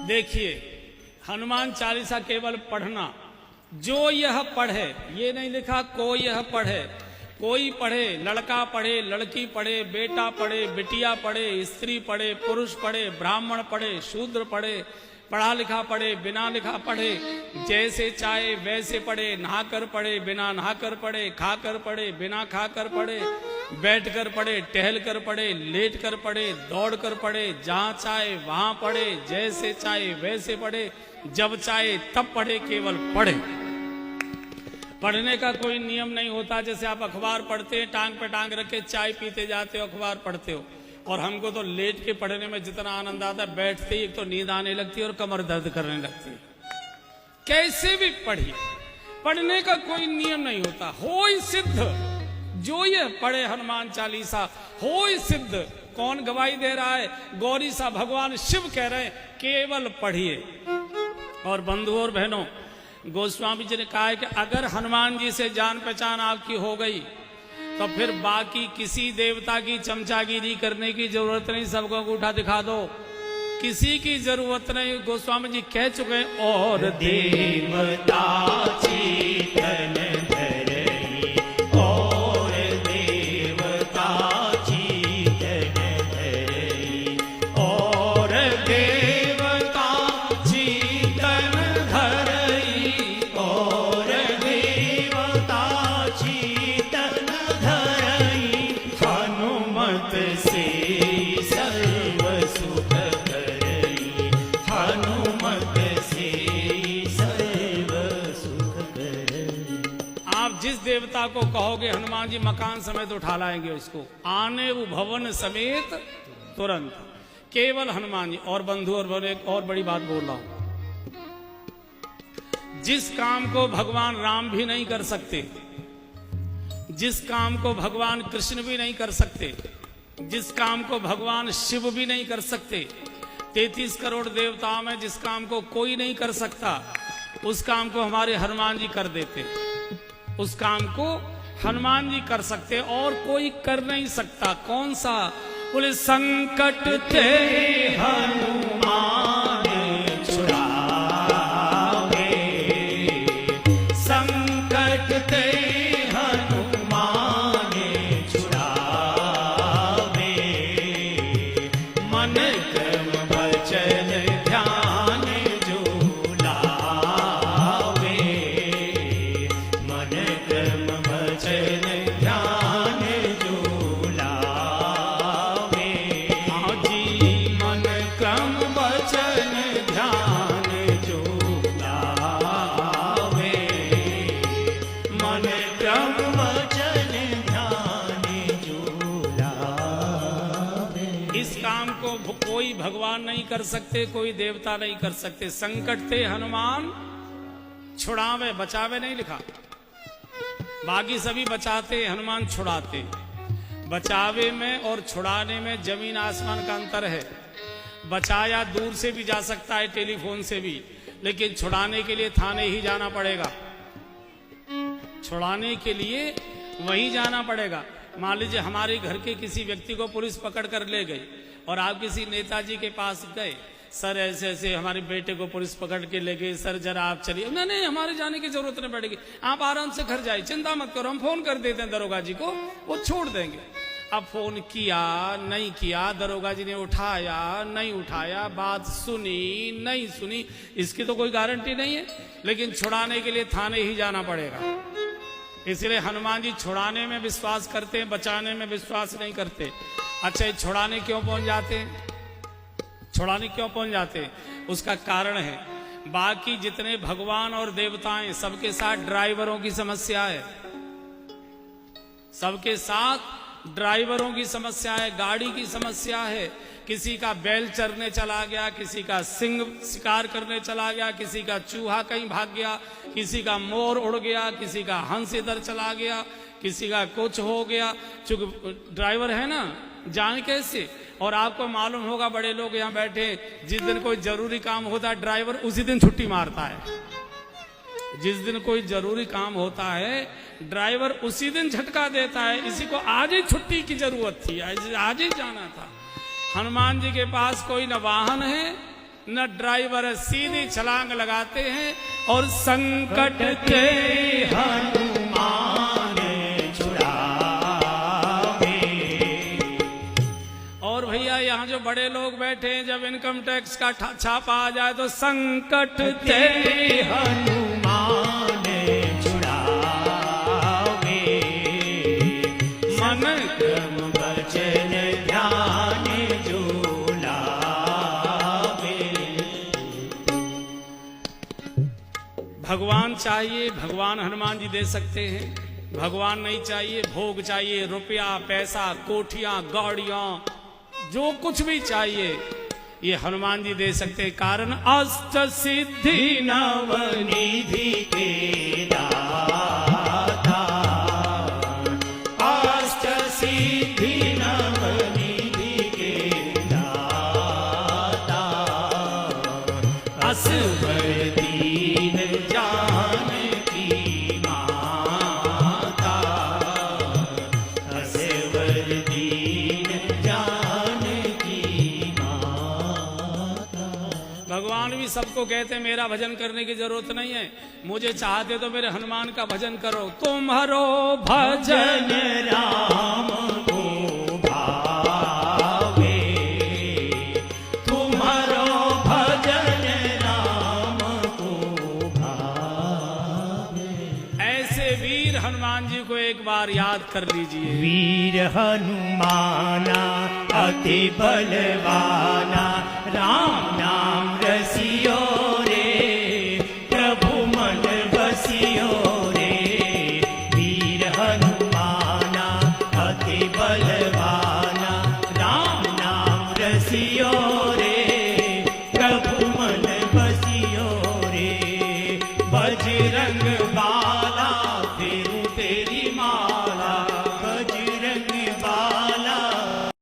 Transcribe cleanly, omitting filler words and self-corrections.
देखिए, हनुमान चालीसा केवल पढ़ना, जो यह पढ़े, ये नहीं लिखा कोई यह पढ़े, कोई पढ़े, लड़का पढ़े, लड़की पढ़े, बेटा पढ़े, बिटिया पढ़े, स्त्री पढ़े, पुरुष पढ़े, ब्राह्मण पढ़े, शूद्र पढ़े, पढ़ा लिखा पढ़े, बिना लिखा पढ़े, जैसे चाहे वैसे पढ़े, नहाकर पढ़े, बिना नहाकर पढ़े, खाकर पढ़े, बिना खाकर पढ़े, बैठकर पढ़े, टहल कर पढ़े, लेट कर पढ़े, दौड़ कर पढ़े, जहां चाहे वहां पढ़े, जैसे चाहे वैसे पढ़े, जब चाहे तब पढ़े, केवल पढ़े। पढ़ने का कोई नियम नहीं होता। जैसे आप अखबार पढ़ते हैं, टांग पे टांग रखे चाय पीते जाते हो, अखबार पढ़ते हो, और हमको तो लेट के पढ़ने में जितना आनंद आता है, बैठते ही एक तो नींद आने लगती है और कमर दर्द करने लगती है। कैसे भी पढ़िए, पढ़ने का कोई नियम नहीं होता। होय सिद्ध, जो ये पढ़े हनुमान चालीसा होय सिद्ध। कौन गवाही दे रहा है? गौरी सा भगवान शिव कह रहे हैं, केवल पढ़िए। और बंधुओं और बहनों, गोस्वामी जी ने कहा है कि अगर हनुमान जी से जान पहचान आपकी हो गई तो फिर बाकी किसी देवता की चमचागिरी करने की जरूरत नहीं, सबको अंगूठा दिखा दो, किसी की जरूरत नहीं। गोस्वामी जी कह चुके हैं, और देवता चेतन धरई, और देवता चेतन धरई, और देवता चेतन धरई, और देवता चेतन धरई, हनुमत से सर्व सुख करई, हनुमत से सर्व सुख करई। आप जिस देवता को कहोगे हनुमान जी मकान समेत उठा लाएंगे उसको, आने वो भवन समेत तुरंत, केवल हनुमान जी। और बंधु और बहनों, एक और बड़ी बात बोल रहा हूं, जिस काम को भगवान राम भी नहीं कर सकते, जिस काम को भगवान कृष्ण भी नहीं कर सकते, जिस काम को भगवान शिव भी नहीं कर सकते, 33 करोड़ देवताओं में जिस काम को कोई नहीं कर सकता, उस काम को हमारे हनुमान जी कर देते। उस काम को हनुमान जी कर सकते और कोई कर नहीं सकता। कौन सा? बोले, संकट ते हनुमान छुड़ावे, संकट ते हनुमान छुड़ावे, मन क्रम वचन ध्यान जो लावे, मन क्रम वचन ध्यान जो लावे, हाँ जी, मन क्रम वचन ध्यान जो लावे, मन क्रम वचन ध्यान जो लावे। इस काम को कोई भगवान नहीं कर सकते, कोई देवता नहीं कर सकते। संकट थे हनुमान छुड़ावे, बचावे नहीं लिखा। बाकी सभी बचाते, हनुमान छुड़ाते। बचावे में और छुड़ाने में जमीन आसमान का अंतर है। बचाया दूर से भी जा सकता है, टेलीफोन से भी, लेकिन छुड़ाने के लिए थाने ही जाना पड़ेगा। छुड़ाने के लिए वहीं जाना पड़ेगा। मान लीजिए हमारे घर के किसी व्यक्ति को पुलिस पकड़ कर ले गई और आप किसी नेताजी के पास गए, सर ऐसे ऐसे हमारे बेटे को पुलिस पकड़ के ले गई, सर जरा आप चलिए। नहीं नहीं, हमारे जाने की जरूरत नहीं पड़ेगी, आप आराम से घर जाइए, चिंता मत करो, हम फोन कर देते हैं दरोगा जी को, वो छोड़ देंगे। अब फोन किया नहीं किया, दरोगा जी ने उठाया नहीं उठाया, बात सुनी नहीं सुनी, इसकी तो कोई गारंटी नहीं है। लेकिन छुड़ाने के लिए थाने ही जाना पड़ेगा। इसलिए हनुमान जी छुड़ाने में विश्वास करते हैं, बचाने में विश्वास नहीं करते। अच्छा, ये छुड़ाने क्यों पहुंच जाते हैं? छुड़ाने क्यों पहुंच जाते हैं? उसका कारण है, बाकी जितने भगवान और देवताएं सबके साथ ड्राइवरों की समस्या है। सबके साथ ड्राइवरों की समस्या है, गाड़ी की समस्या है। किसी का बैल चरने चला गया, किसी का सिंह शिकार करने चला गया, किसी का चूहा कहीं भाग गया, किसी का मोर उड़ गया, किसी का हंस इधर चला गया, किसी का कुछ हो गया। चूंकि ड्राइवर है ना, जाने कैसे। और आपको मालूम होगा, बड़े लोग यहाँ बैठे, जिस दिन कोई जरूरी काम होता है ड्राइवर उसी दिन छुट्टी मारता है। जिस दिन कोई जरूरी काम होता है ड्राइवर उसी दिन झटका देता है, इसी को आज ही छुट्टी की जरूरत थी, आज ही जाना था। हनुमान जी के पास कोई न वाहन है न ड्राइवर है, सीधी छलांग लगाते हैं और संकट के हनुमान छुड़ावे। और भैया यहाँ जो बड़े लोग बैठे हैं, जब इनकम टैक्स का छापा आ जाए तो संकट ते हनुमान छुड़ावे। मन क्रम वचन ध्यान जो लावे। भगवान चाहिए, भगवान हनुमान जी दे सकते हैं। भगवान नहीं चाहिए, भोग चाहिए, रुपया पैसा कोठियां गाड़ियां जो कुछ भी चाहिए ये हनुमान जी दे सकते हैं। कारण अष्ट सिद्धि नवनिधि के दाता, अष्ट सिद्धि नवनिधि के दाता। असवर दीन जानकी माता, असवर दीन जानकी माता। भगवान भी सबको कहते हैं मेरा भजन करने की जरूरत नहीं है, मुझे चाहते तो मेरे हनुमान का भजन करो। तुम्हारो भजन भजन राम को भावे, तुम्हारो भजन राम को भावे। ऐसे वीर हनुमान जी को एक बार याद कर लीजिए। वीर हनुमाना अति बलवाना, राम नाम रसियो रे, प्रभु मन बसियो रे। वीर हनुमाना अति बलवाना, राम नाम रसियो रे, प्रभु मन बसियो रे। बजरंग